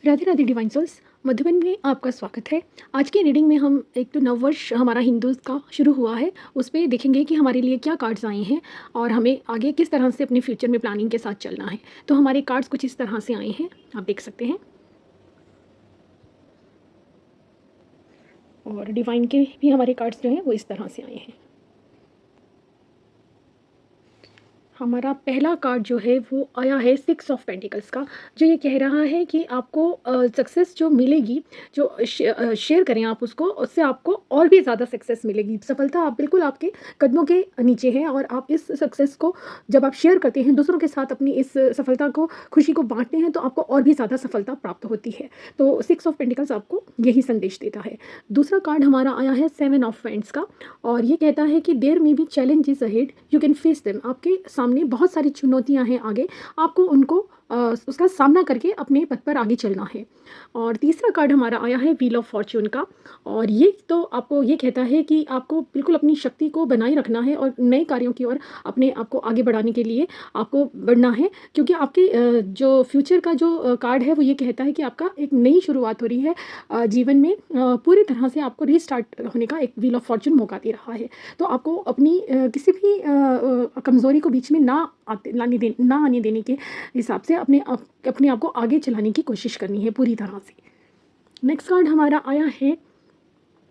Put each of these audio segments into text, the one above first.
Radhe Radhe divine souls, Madhuban में आपका स्वागत है। आज की रीडिंग में हम एक तो नववर्ष हमारा हिंदू का शुरू हुआ है, उस पे देखेंगे कि हमारे लिए क्या कार्ड्स आए हैं और हमें आगे किस तरह से अपने फ्यूचर में प्लानिंग के साथ चलना है। तो हमारे कार्ड्स कुछ इस तरह से आए हैं, आप देख सकते हैं। और डिवाइन के भी हमारे कार्ड्स जो हैं वो इस तरह से आए हैं। हमारा पहला कार्ड जो है वो आया है 6 ऑफ पेंटिकल्स का, जो ये कह रहा है कि आपको सक्सेस जो मिलेगी, जो शेयर करें आप उसको, उससे आपको और भी ज़्यादा सक्सेस मिलेगी। सफलता आप बिल्कुल आपके कदमों के नीचे है और आप इस सक्सेस को जब आप शेयर करते हैं दूसरों के साथ, अपनी इस सफलता को, खुशी को बांटते हैं, तो आपको और भी ज़्यादा सफलता प्राप्त होती है। तो 6 ऑफ पेंटिकल्स आपको यही संदेश देता है। दूसरा कार्ड हमारा आया है 7 ऑफ वैंड्स का, और ये कहता है कि there may be challenges ahead, you can face them. आपके सामने बहुत सारी चुनौतियां हैं आगे, आपको उनको उसका सामना करके अपने पथ पर आगे चलना है। और तीसरा कार्ड हमारा आया है व्हील ऑफ फॉर्च्यून का, और ये तो आपको ये कहता है कि आपको बिल्कुल अपनी शक्ति को बनाए रखना है और नए कार्यों की ओर अपने आप को आगे बढ़ाने के लिए आपको बढ़ना है, क्योंकि आपके जो फ्यूचर का जो कार्ड है वो ये कहता है कि आपका एक नई शुरुआत हो रही है जीवन में। पूरी तरह से आपको रीस्टार्ट होने का एक व्हील ऑफ फॉर्च्यून मौका दे रहा है। तो आपको अपनी किसी भी कमज़ोरी को बीच में ना आने देने के हिसाब से अपने आप को आगे चलाने की कोशिश करनी है पूरी तरह से। नेक्स्ट कार्ड हमारा आया है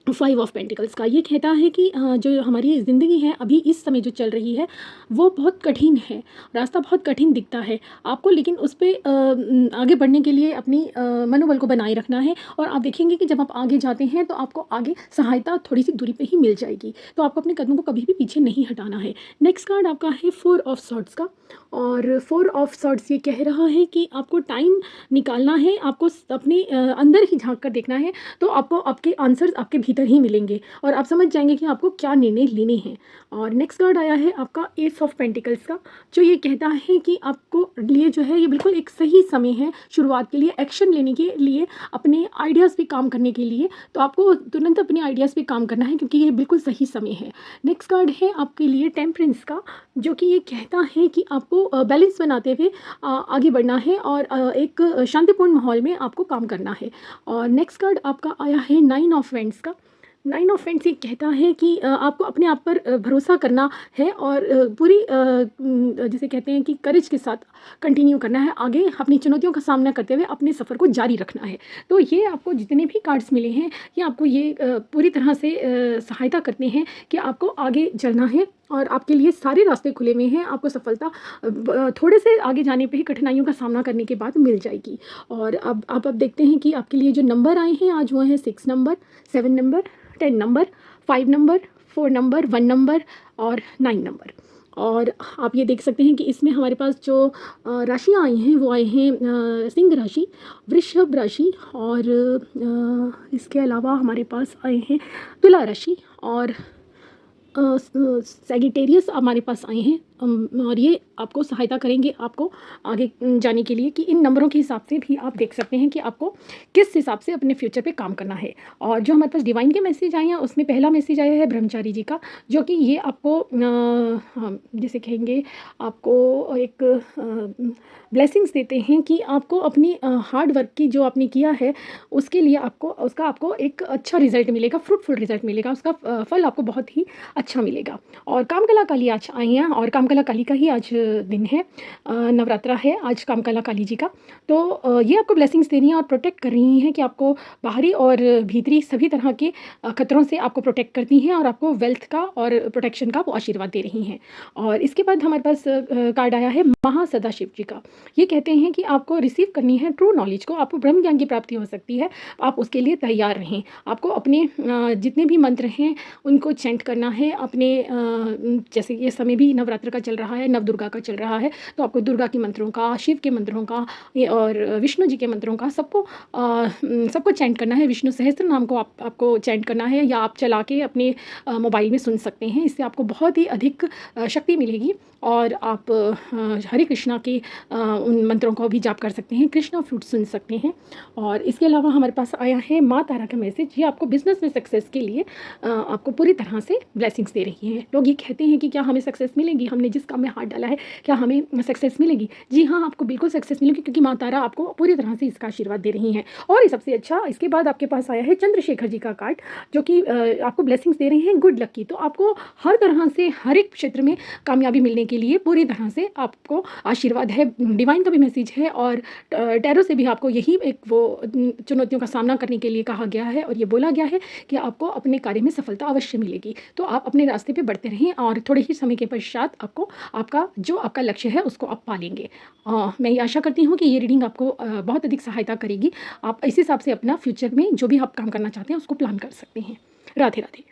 5 ऑफ पेंटिकल्स का। ये कहता है कि जो हमारी ज़िंदगी है अभी इस समय जो चल रही है वो बहुत कठिन है, रास्ता बहुत कठिन दिखता है आपको, लेकिन उस पर आगे बढ़ने के लिए अपनी मनोबल को बनाए रखना है। और आप देखेंगे कि जब आप आगे जाते हैं तो आपको आगे सहायता थोड़ी सी दूरी पे ही मिल जाएगी, तो आपको अपने कदमों को कभी भी पीछे नहीं हटाना है। नेक्स्ट कार्ड आपका है 4 ऑफ सॉर्ड्स का, और 4 ऑफ सॉर्ड्स ये कह रहा है कि आपको टाइम निकालना है, आपको अपने अंदर ही झांक कर देखना है, तो आपको आपके आंसर्स आपके भीतर ही मिलेंगे और आप समझ जाएंगे कि आपको क्या निर्णय लेने हैं। और नेक्स्ट कार्ड आया है आपका 8 ऑफ पेंटिकल्स का, जो ये कहता है कि आपको लिए जो है ये बिल्कुल एक सही समय है शुरुआत के लिए, एक्शन लेने के लिए, अपने आइडियाज़ पे काम करने के लिए। तो आपको तुरंत अपने आइडियाज़ पे काम करना है क्योंकि ये बिल्कुल सही समय है। नेक्स्ट कार्ड है आपके लिए टेम्परेंस का, जो कि ये कहता है कि आपको बैलेंस बनाते हुए आगे बढ़ना है और एक शांतिपूर्ण माहौल में आपको काम करना है। और नेक्स्ट कार्ड आपका आया है 9 ऑफ वैंड्स का। 9 ऑफ वैंड्स ये कहता है कि आपको अपने आप पर भरोसा करना है और पूरी जिसे कहते हैं कि करेज के साथ कंटिन्यू करना है, आगे अपनी चुनौतियों का सामना करते हुए अपने सफ़र को जारी रखना है। तो ये आपको जितने भी कार्ड्स मिले हैं ये आपको ये पूरी तरह से सहायता करते हैं कि आपको आगे चलना है और आपके लिए सारे रास्ते खुले हुए हैं। आपको सफलता थोड़े से आगे जाने पे ही कठिनाइयों का सामना करने के बाद मिल जाएगी। और अब आप देखते हैं कि आपके लिए जो नंबर आए हैं आज वो हैं 6 number, 7 number, 10 number, 5 number, 4 number, 1 number और 9 नंबर। और आप ये देख सकते हैं कि इसमें हमारे पास जो राशियाँ आई हैं वो आए हैं सिंह राशि, वृषभ राशि, और इसके अलावा हमारे पास आए हैं तुला राशि और सैगिटेरियस हमारे पास आए हैं। और ये आपको सहायता करेंगे आपको आगे जाने के लिए कि इन नंबरों के हिसाब से भी आप देख सकते हैं कि आपको किस हिसाब से अपने फ्यूचर पे काम करना है। और जो हमारे पास डिवाइन के मैसेज आए हैं उसमें पहला मैसेज आया है ब्रह्मचारी जी का, जो कि ये आपको जैसे कहेंगे आपको एक ब्लेसिंग्स देते हैं कि आपको अपनी हार्ड वर्क की जो आपने किया है उसके लिए आपको एक अच्छा रिजल्ट मिलेगा, फ्रूटफुल रिजल्ट मिलेगा, उसका फल आपको बहुत ही अच्छा मिलेगा। और कामकला काली आज आई हैं और कामकला काली का ही आज दिन है, नवरात्रा है आज कामकला काली जी का। तो ये आपको ब्लेसिंग्स दे रही हैं और प्रोटेक्ट कर रही हैं कि आपको बाहरी और भीतरी सभी तरह के खतरों से आपको प्रोटेक्ट करती हैं और आपको वेल्थ का और प्रोटेक्शन का वो आशीर्वाद दे रही हैं। और इसके बाद हमारे पास कार्ड आया है महासदाशिव जी का। ये कहते हैं कि आपको रिसीव करनी है ट्रू नॉलेज को, आपको ब्रह्म ज्ञान की प्राप्ति हो सकती है, आप उसके लिए तैयार रहें। आपको अपने जितने भी मंत्र हैं उनको चैंट करना है अपने जैसे ये समय भी नवरात्र का चल रहा है, नव दुर्गा का चल रहा है, तो आपको दुर्गा के मंत्रों का, शिव के मंत्रों का और विष्णु जी के मंत्रों का सबको चैंट करना है। विष्णु सहस्त्र नाम को आपको चैंट करना है, या आप चला के अपने मोबाइल में सुन सकते हैं, इससे आपको बहुत ही अधिक शक्ति मिलेगी और आप हरे कृष्णा के उन मंत्रों को भी जाप कर सकते हैं, कृष्णा फ्लूट सुन सकते हैं। और इसके अलावा हमारे पास आया है माँ तारा का मैसेज, ये आपको बिज़नेस में सक्सेस के लिए आपको पूरी तरह से ब्लेसिंग्स दे रही हैं। लोग ये कहते हैं कि क्या हमें सक्सेस मिलेगी, हमने जिस काम में हाथ डाला है क्या हमें सक्सेस मिलेगी? जी हाँ, आपको बिल्कुल सक्सेस मिलेगी, क्योंकि माँ तारा आपको पूरी तरह से इसका आशीर्वाद दे रही हैं। और ये सबसे अच्छा, इसके बाद आपके पास आया है चंद्रशेखर जी का कार्ड, जो कि आपको ब्लेसिंग्स दे रहे हैं गुड लक की। तो आपको हर तरह से हर एक क्षेत्र में कामयाबी मिलने के लिए पूरी तरह से आपको आशीर्वाद है। डिवाइन का भी मैसेज है और टैरो से भी आपको यही एक वो चुनौतियों का सामना करने के लिए कहा गया है, और ये बोला गया है कि आपको अपने कार्य में सफलता अवश्य मिलेगी। तो आप अपने रास्ते पे बढ़ते रहें और थोड़े ही समय के पश्चात आपको आपका लक्ष्य है उसको आप पा लेंगे। मैं ये आशा करती हूँ कि ये रीडिंग आपको बहुत अधिक सहायता करेगी। आप इस हिसाब से अपना फ्यूचर में जो भी आप काम करना चाहते हैं उसको प्लान कर सकते हैं। राधे राधे।